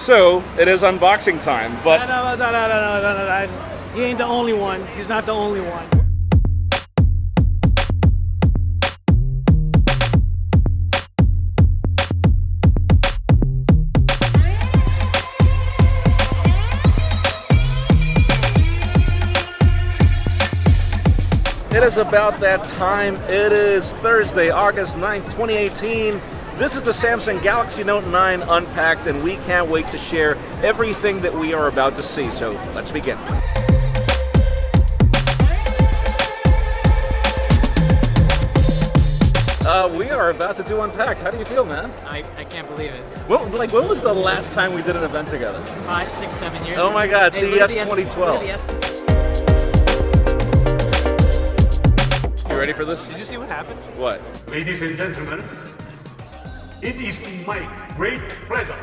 So it is unboxing time, but No. He ain't the only one. He's not the only one. it is about that time. It is Thursday, August 9th, 2018. This is the Samsung Galaxy Note 9 Unpacked, and we can't wait to share everything that we are about to see. So let's begin. We are about to do Unpacked. How do you feel, man? I can't believe it. Well, when was the last time we did an event together? 5, 6, 7 years. Oh my God, Hey, look at CES the 2012. look at the You ready for this? Did you see what happened? What? Ladies and gentlemen, it is my great pleasure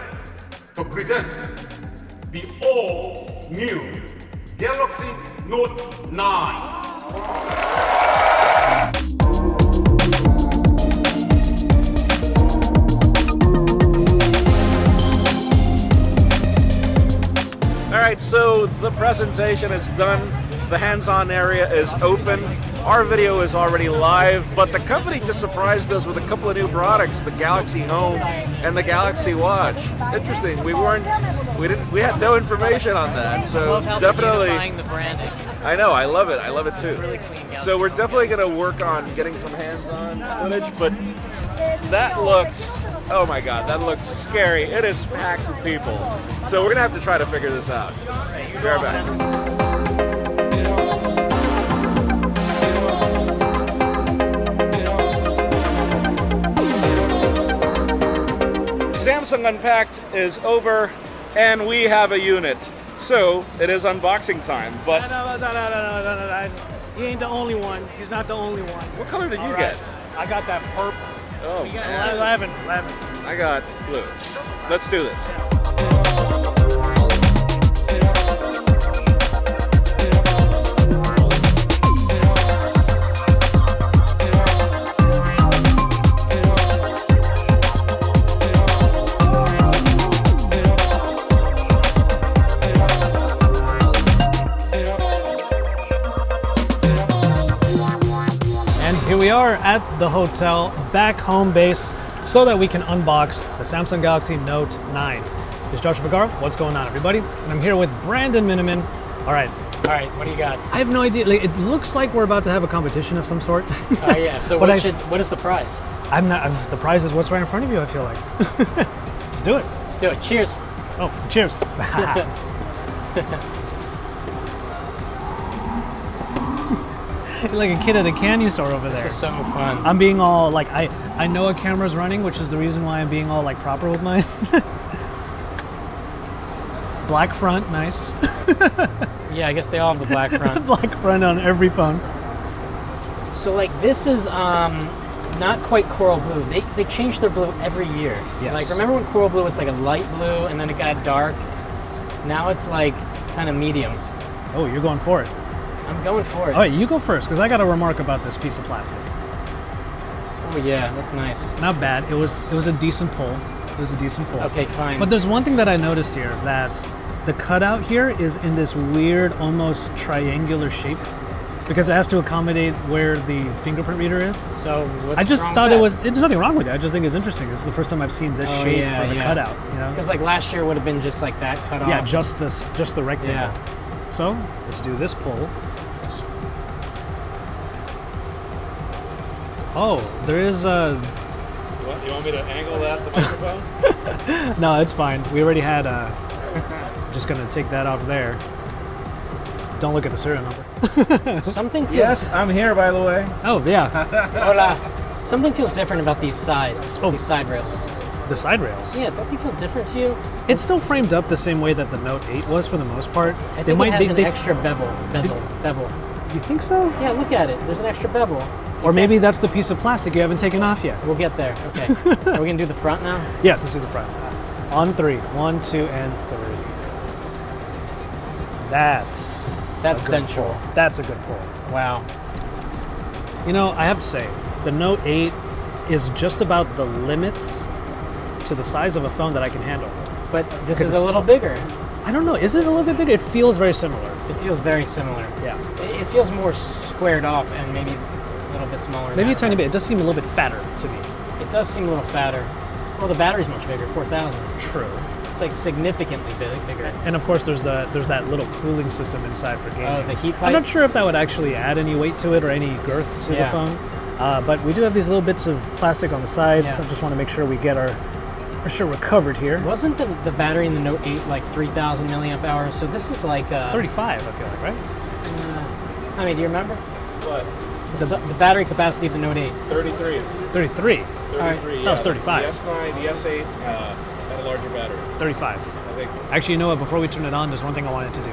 to present the all-new Galaxy Note 9. All right, so the presentation is done. The hands-on area is open. Our video is already live, but the company just surprised us with a couple of new products, the Galaxy Home and the Galaxy Watch. Interesting. We had no information on that. So Love how definitely, they're unifying the branding. I know, I love it. I love it too. It's really clean Galaxy. So we're definitely going to work on getting some hands-on footage, but that looks, oh my God, that looks scary. It is packed with people. So we're going to have to try to figure this out. Be right back. Samsung Unpacked is over, and we have a unit. So it is unboxing time, but No. He ain't the only one. He's not the only one. what color did you All get? right. I got that purple. Oh, We got man. 11. I got blue. Let's do this. And here we are at the hotel, back home base, so that we can unbox the Samsung Galaxy Note 9. This is Joshua Vergara. What's going on, everybody? And I'm here with Brandon Miniman. All right. All right, what do you got? I have no idea. Like, it looks like we're about to have a competition of some sort. Oh yeah. So But what is the prize? I'm not. The prize is what's right in front of you. I feel like. Let's do it. Let's do it. Cheers. Oh, cheers. You're like a kid at a candy store over there. This is so fun. I'm being all like, I know a camera's running, which is the reason why I'm being all like proper with mine. Black front, nice. Yeah, I guess they all have the black front. Black front on every phone. So like this is not quite coral blue. They change their blue every year. Yes. Like remember when coral blue was like a light blue and then it got dark? Now it's like kind of medium. Oh, you're going for it. I'm going for it. All right, you go first, because I got a remark about this piece of plastic. Oh yeah, that's nice. Not bad. It was a decent pull. It was a decent pull. Okay, fine. But there's one thing that I noticed here, that the cutout here is in this weird, almost triangular shape, because it has to accommodate where the fingerprint reader is. So what's I just wrong thought with it that? was. There's nothing wrong with it. I just think it's interesting. This is the first time I've seen this Oh, shape yeah, for the yeah. cutout. You know? Because like last year would have been just like that cut off. Yeah, just the rectangle. Yeah. So let's do this pull. Oh, there is a. You want me to angle that to the microphone? No, it's fine. We already had. Just gonna take that off there. Don't look at the serial number. Something feels Yes, I'm here, by the way. Oh yeah, Hola. Something feels different about these sides. Oh. These side rails. the side rails. Yeah, don't they feel different to you? It's still framed up the same way that the Note 8 was for the most part. I think it has an extra bevel. You think so? Yeah, look at it. There's an extra bevel. Or maybe that's the piece of plastic you haven't taken off yet. We'll get there. Okay. Are we gonna do the front now? Yes, this is the front. On three. 1, 2, and 3. That's a good central. pull. That's a good pull. Wow. You know, I have to say, the Note 8 is just about the limits to the size of a phone that I can handle. but this Because is a it's little tall. bigger. I don't know. Is it a little bit bigger? It feels very similar. It feels very similar. Yeah. It feels more squared off and maybe a little bit smaller. in Maybe a that tiny regard. bit. It does seem a little bit fatter to me. It does seem a little fatter. Well, the battery's much bigger, 4,000. True. It's like significantly bigger. And of course, there's that little cooling system inside for gaming. Oh, the heat I'm pipe? not sure if that would actually add any weight to it or any girth to Yeah. the phone. But we do have these little bits of plastic on the sides. Yeah. I just want to make sure we get our sure we're covered here. Wasn't the battery in the Note 8 like 3,000 milliamp hours? So this is like 35, I feel like, right? I mean, do you remember What? the battery capacity of the Note 8? 33. 33, right. That was 35. The S9, the S8 had a larger battery. 35. I was like, Actually, you know what? Before we turn it on, there's one thing I wanted to do.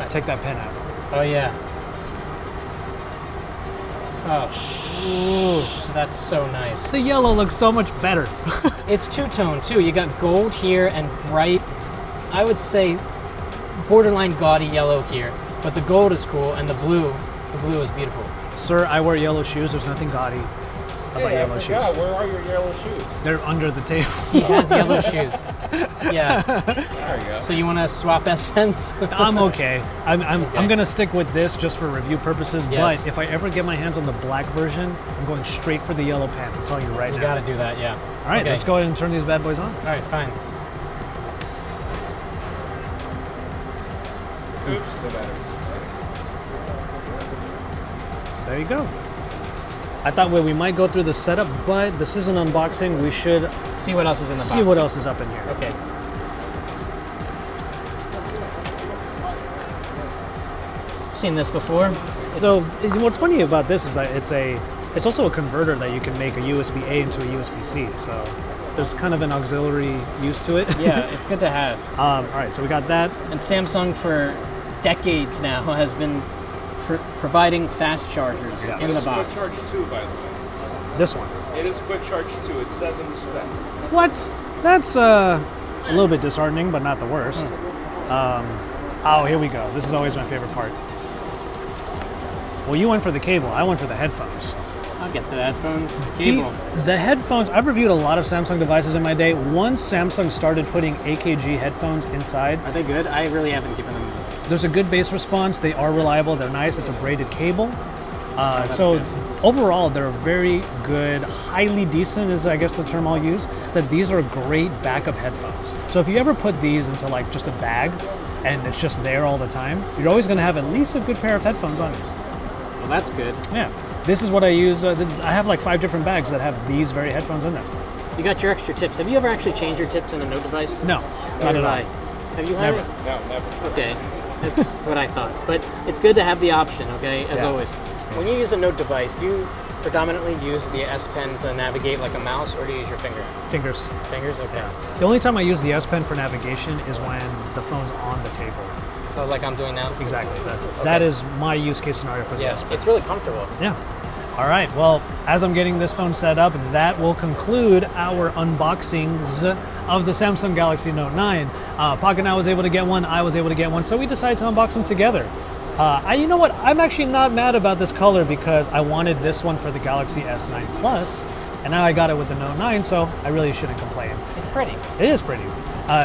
Take that pen out. Oh yeah. Oh, that's so nice. The yellow looks so much better. It's two-tone too. You got gold here and bright, I would say borderline gaudy yellow here. But the gold is cool and the blue is beautiful. Sir, I wear yellow shoes. There's nothing gaudy about hey, I yellow forgot. shoes. Where are your yellow shoes? They're under the table. He has yellow shoes. Yeah. There you go. So you want to swap S Pens? I'm okay. I'm Okay. gonna stick with this just for review purposes. Yes. But if I ever get my hands on the black version, I'm going straight for the yellow pen. I'm telling you right You now. got to do that, yeah. All right, Okay. let's go ahead and turn these bad boys on. All right, fine. Oops, the battery. There you go. I thought we might go through the setup, but this is an unboxing. We should See what else is in the box. see what else is up in here. Okay. Seen this before? So what's funny about this is that it's also a converter that you can make a USB A into a USB C. So there's kind of an auxiliary use to it. Yeah, it's good to have. All right, so we got that. And Samsung for decades now has been providing fast chargers Yes. in the It's box. Quick Charge 2, by the way. This one. It is Quick Charge 2. It says in the specs. What? That's a little bit disheartening, but not the worst. Oh, here we go. This is always my favorite part. Well, you went for the cable. I went for the headphones. I'll get to the headphones. Cable. The headphones, I've reviewed a lot of Samsung devices in my day. Once Samsung started putting AKG headphones inside, Are they good? I really haven't given them. there's a good bass response. They are reliable. They're nice. It's a braided cable. So good. overall, they're very good. Highly decent is, I guess, the term I'll use. That these are great backup headphones. So if you ever put these into like just a bag and it's just there all the time, you're always going to have at least a good pair of headphones on you. Well, that's good. Yeah. This is what I use. I have like 5 different bags that have these very headphones in them. You got your extra tips. Have you ever actually changed your tips in a Note device? No, Neither not at have all. I. Have you, Never. Harry? No, never. Okay, that's what I thought. But it's good to have the option, okay, as Yeah. always. When you use a Note device, do you predominantly use the S Pen to navigate like a mouse, or do you use your finger? Fingers. Fingers? Okay. The only time I use the S Pen for navigation is when the phone's on the table. So like I'm doing now? Exactly. That is my use case scenario for the Yeah, S Pen. it's really comfortable. Yeah. All right. Well, as I'm getting this phone set up, that will conclude our unboxings of the Samsung Galaxy Note 9. Pocketnow was able to get one. I was able to get one. So we decided to unbox them together. You know what? I'm actually not mad about this color because I wanted this one for the Galaxy S9 Plus, and now I got it with the Note 9, so I really shouldn't complain. It's pretty. It is pretty.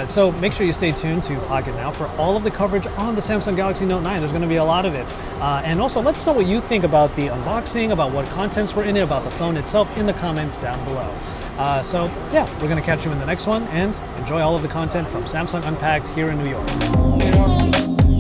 So make sure you stay tuned to Pocketnow for all of the coverage on the Samsung Galaxy Note 9. There's going to be a lot of it. And also, let us know what you think about the unboxing, about what contents were in it, about the phone itself in the comments down below. So yeah, we're going to catch you in the next one, and enjoy all of the content from Samsung Unpacked here in New York.